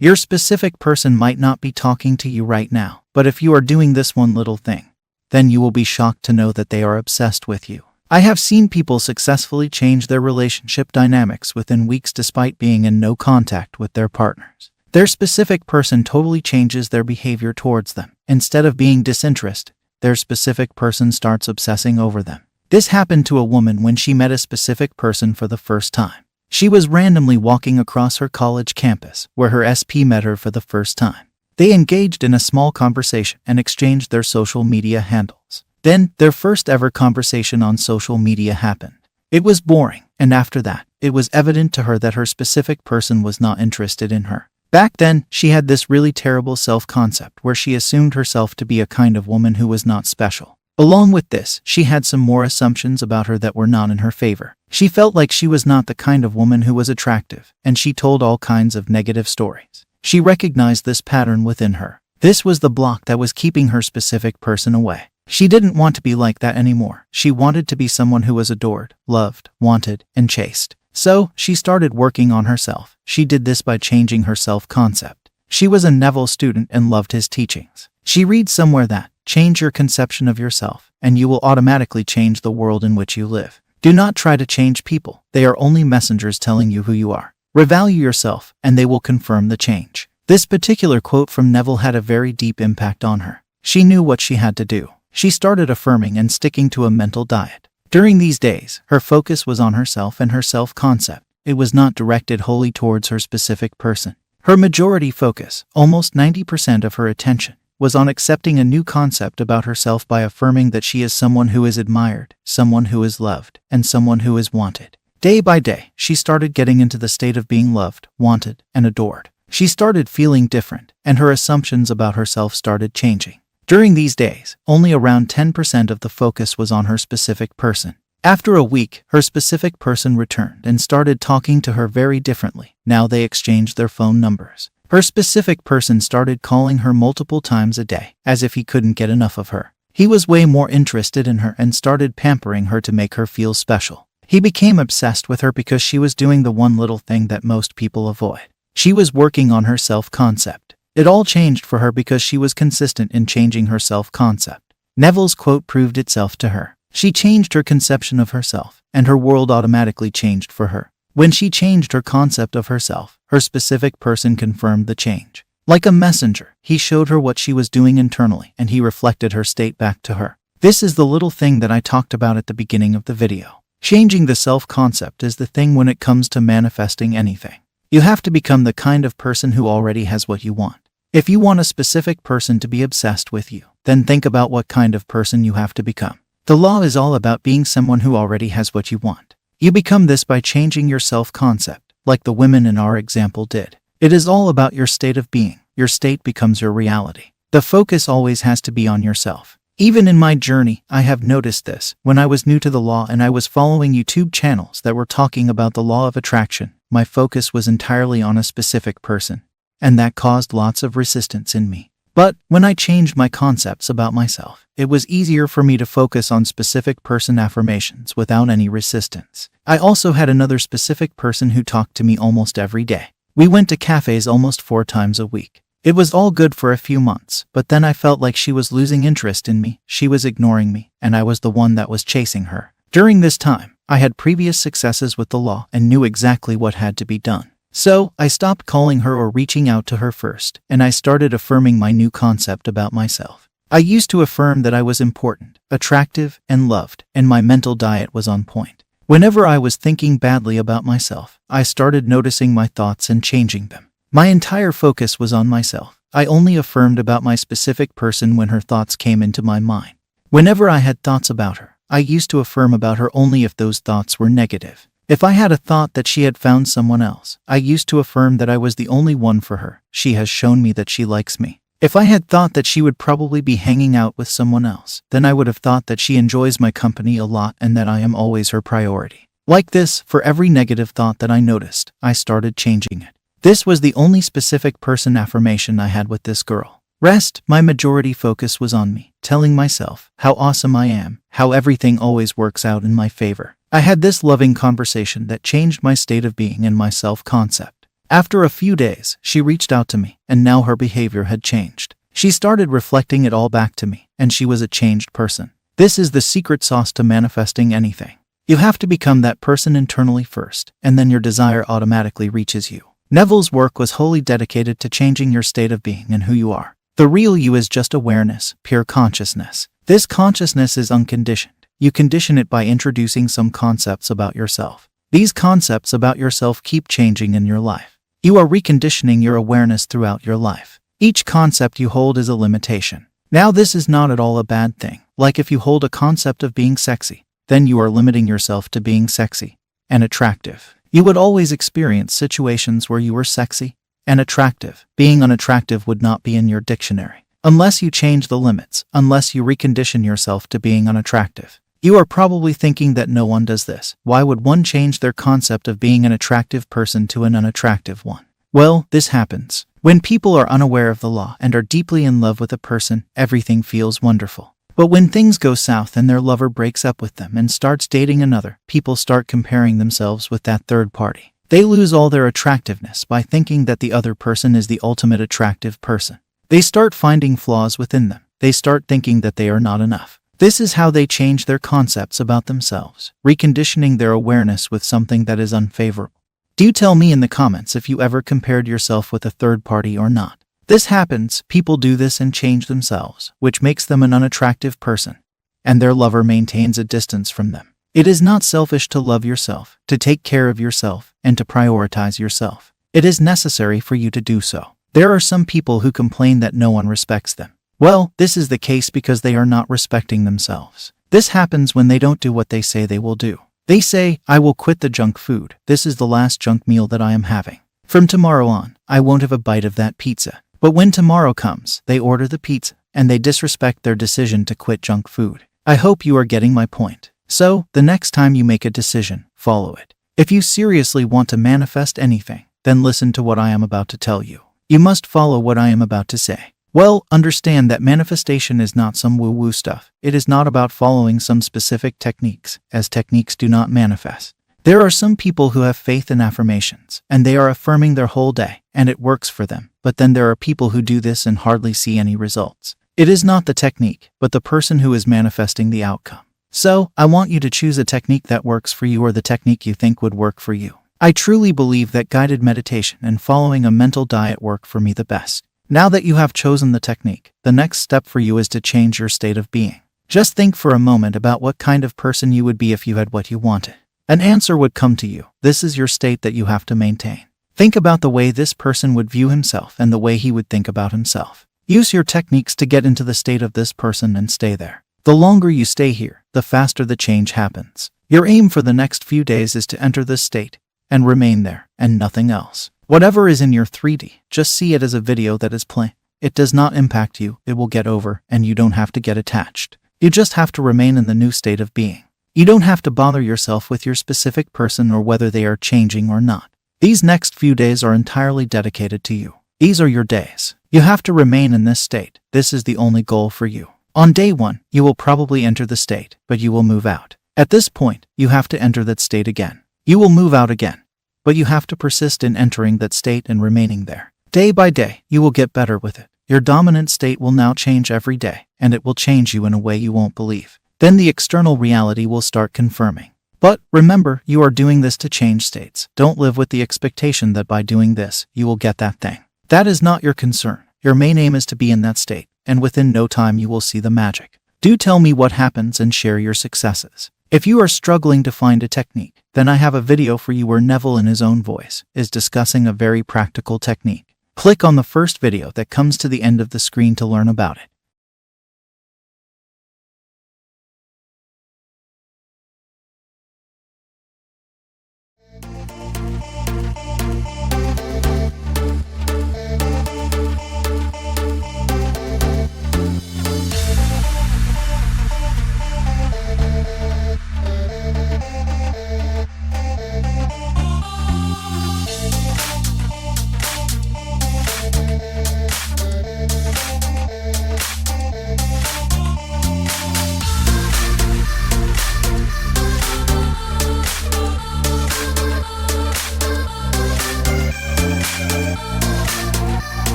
Your specific person might not be talking to you right now, but if you are doing this one little thing, then you will be shocked to know that they are obsessed with you. I have seen people successfully change their relationship dynamics within weeks despite being in no contact with their partners. Their specific person totally changes their behavior towards them. Instead of being disinterested, their specific person starts obsessing over them. This happened to a woman when she met a specific person for the first time. She was randomly walking across her college campus, where her SP met her for the first time. They engaged in a small conversation and exchanged their social media handles. Then, their first ever conversation on social media happened. It was boring, and after that, it was evident to her that her specific person was not interested in her. Back then, she had this really terrible self-concept where she assumed herself to be a kind of woman who was not special. Along with this, she had some more assumptions about her that were not in her favor. She felt like she was not the kind of woman who was attractive, and she told all kinds of negative stories. She recognized this pattern within her. This was the block that was keeping her specific person away. She didn't want to be like that anymore. She wanted to be someone who was adored, loved, wanted, and chased. So, she started working on herself. She did this by changing her self-concept. She was a Neville student and loved his teachings. She read somewhere that, change your conception of yourself, and you will automatically change the world in which you live. Do not try to change people. They are only messengers telling you who you are. Revalue yourself, and they will confirm the change. This particular quote from Neville had a very deep impact on her. She knew what she had to do. She started affirming and sticking to a mental diet. During these days, her focus was on herself and her self-concept. It was not directed wholly towards her specific person. Her majority focus, almost 90% of her attention, was on accepting a new concept about herself by affirming that she is someone who is admired, someone who is loved, and someone who is wanted. Day by day, she started getting into the state of being loved, wanted, and adored. She started feeling different, and her assumptions about herself started changing. During these days, only around 10% of the focus was on her specific person. After a week, her specific person returned and started talking to her very differently. Now they exchanged their phone numbers. Her specific person started calling her multiple times a day, as if he couldn't get enough of her. He was way more interested in her and started pampering her to make her feel special. He became obsessed with her because she was doing the one little thing that most people avoid. She was working on her self-concept. It all changed for her because she was consistent in changing her self-concept. Neville's quote proved itself to her. She changed her conception of herself, and her world automatically changed for her. When she changed her concept of herself, her specific person confirmed the change. Like a messenger, he showed her what she was doing internally, and he reflected her state back to her. This is the little thing that I talked about at the beginning of the video. Changing the self-concept is the thing when it comes to manifesting anything. You have to become the kind of person who already has what you want. If you want a specific person to be obsessed with you, then think about what kind of person you have to become. The law is all about being someone who already has what you want. You become this by changing your self-concept, like the women in our example did. It is all about your state of being. Your state becomes your reality. The focus always has to be on yourself. Even in my journey, I have noticed this. When I was new to the law and I was following YouTube channels that were talking about the law of attraction, my focus was entirely on a specific person, and that caused lots of resistance in me. But when I changed my concepts about myself, it was easier for me to focus on specific person affirmations without any resistance. I also had another specific person who talked to me almost every day. We went to cafes almost 4 times a week. It was all good for a few months, but then I felt like she was losing interest in me, she was ignoring me, and I was the one that was chasing her. During this time, I had previous successes with the law and knew exactly what had to be done. So, I stopped calling her or reaching out to her first, and I started affirming my new concept about myself. I used to affirm that I was important, attractive, and loved, and my mental diet was on point. Whenever I was thinking badly about myself, I started noticing my thoughts and changing them. My entire focus was on myself. I only affirmed about my specific person when her thoughts came into my mind. Whenever I had thoughts about her, I used to affirm about her only if those thoughts were negative. If I had a thought that she had found someone else, I used to affirm that I was the only one for her. She has shown me that she likes me. If I had thought that she would probably be hanging out with someone else, then I would have thought that she enjoys my company a lot and that I am always her priority. Like this, for every negative thought that I noticed, I started changing it. This was the only specific person affirmation I had with this girl. Rest, my majority focus was on me, telling myself how awesome I am, how everything always works out in my favor. I had this loving conversation that changed my state of being and my self-concept. After a few days, she reached out to me, and now her behavior had changed. She started reflecting it all back to me, and she was a changed person. This is the secret sauce to manifesting anything. You have to become that person internally first, and then your desire automatically reaches you. Neville's work was wholly dedicated to changing your state of being and who you are. The real you is just awareness, pure consciousness. This consciousness is unconditioned. You condition it by introducing some concepts about yourself. These concepts about yourself keep changing in your life. You are reconditioning your awareness throughout your life. Each concept you hold is a limitation. Now, this is not at all a bad thing. Like if you hold a concept of being sexy, then you are limiting yourself to being sexy and attractive. You would always experience situations where you were sexy and attractive. Being unattractive would not be in your dictionary. Unless you change the limits, unless you recondition yourself to being unattractive. You are probably thinking that no one does this. Why would one change their concept of being an attractive person to an unattractive one? Well, this happens. When people are unaware of the law and are deeply in love with a person, everything feels wonderful. But when things go south and their lover breaks up with them and starts dating another, people start comparing themselves with that third party. They lose all their attractiveness by thinking that the other person is the ultimate attractive person. They start finding flaws within them. They start thinking that they are not enough. This is how they change their concepts about themselves, reconditioning their awareness with something that is unfavorable. Do tell me in the comments if you ever compared yourself with a third party or not. This happens, people do this and change themselves, which makes them an unattractive person, and their lover maintains a distance from them. It is not selfish to love yourself, to take care of yourself, and to prioritize yourself. It is necessary for you to do so. There are some people who complain that no one respects them. Well, this is the case because they are not respecting themselves. This happens when they don't do what they say they will do. They say, I will quit the junk food. This is the last junk meal that I am having. From tomorrow on, I won't have a bite of that pizza. But when tomorrow comes, they order the pizza, and they disrespect their decision to quit junk food. I hope you are getting my point. So, the next time you make a decision, follow it. If you seriously want to manifest anything, then listen to what I am about to tell you. You must follow what I am about to say. Well, understand that manifestation is not some woo-woo stuff. It is not about following some specific techniques, as techniques do not manifest. There are some people who have faith in affirmations, and they are affirming their whole day, and it works for them. But then there are people who do this and hardly see any results. It is not the technique, but the person who is manifesting the outcome. So, I want you to choose a technique that works for you or the technique you think would work for you. I truly believe that guided meditation and following a mental diet work for me the best. Now that you have chosen the technique, the next step for you is to change your state of being. Just think for a moment about what kind of person you would be if you had what you wanted. An answer would come to you. This is your state that you have to maintain. Think about the way this person would view himself and the way he would think about himself. Use your techniques to get into the state of this person and stay there. The longer you stay here, the faster the change happens. Your aim for the next few days is to enter this state and remain there and nothing else. Whatever is in your 3D, just see it as a video that is playing. It does not impact you, it will get over, and you don't have to get attached. You just have to remain in the new state of being. You don't have to bother yourself with your specific person or whether they are changing or not. These next few days are entirely dedicated to you. These are your days. You have to remain in this state. This is the only goal for you. On day 1, you will probably enter the state, but you will move out. At this point, you have to enter that state again. You will move out again. But you have to persist in entering that state and remaining there. Day by day, you will get better with it. Your dominant state will now change every day, and it will change you in a way you won't believe. Then the external reality will start confirming. But remember, you are doing this to change states. Don't live with the expectation that by doing this, you will get that thing. That is not your concern. Your main aim is to be in that state, and within no time you will see the magic. Do tell me what happens and share your successes. If you are struggling to find a technique, then I have a video for you where Neville in his own voice is discussing a very practical technique. Click on the first video that comes to the end of the screen to learn about it.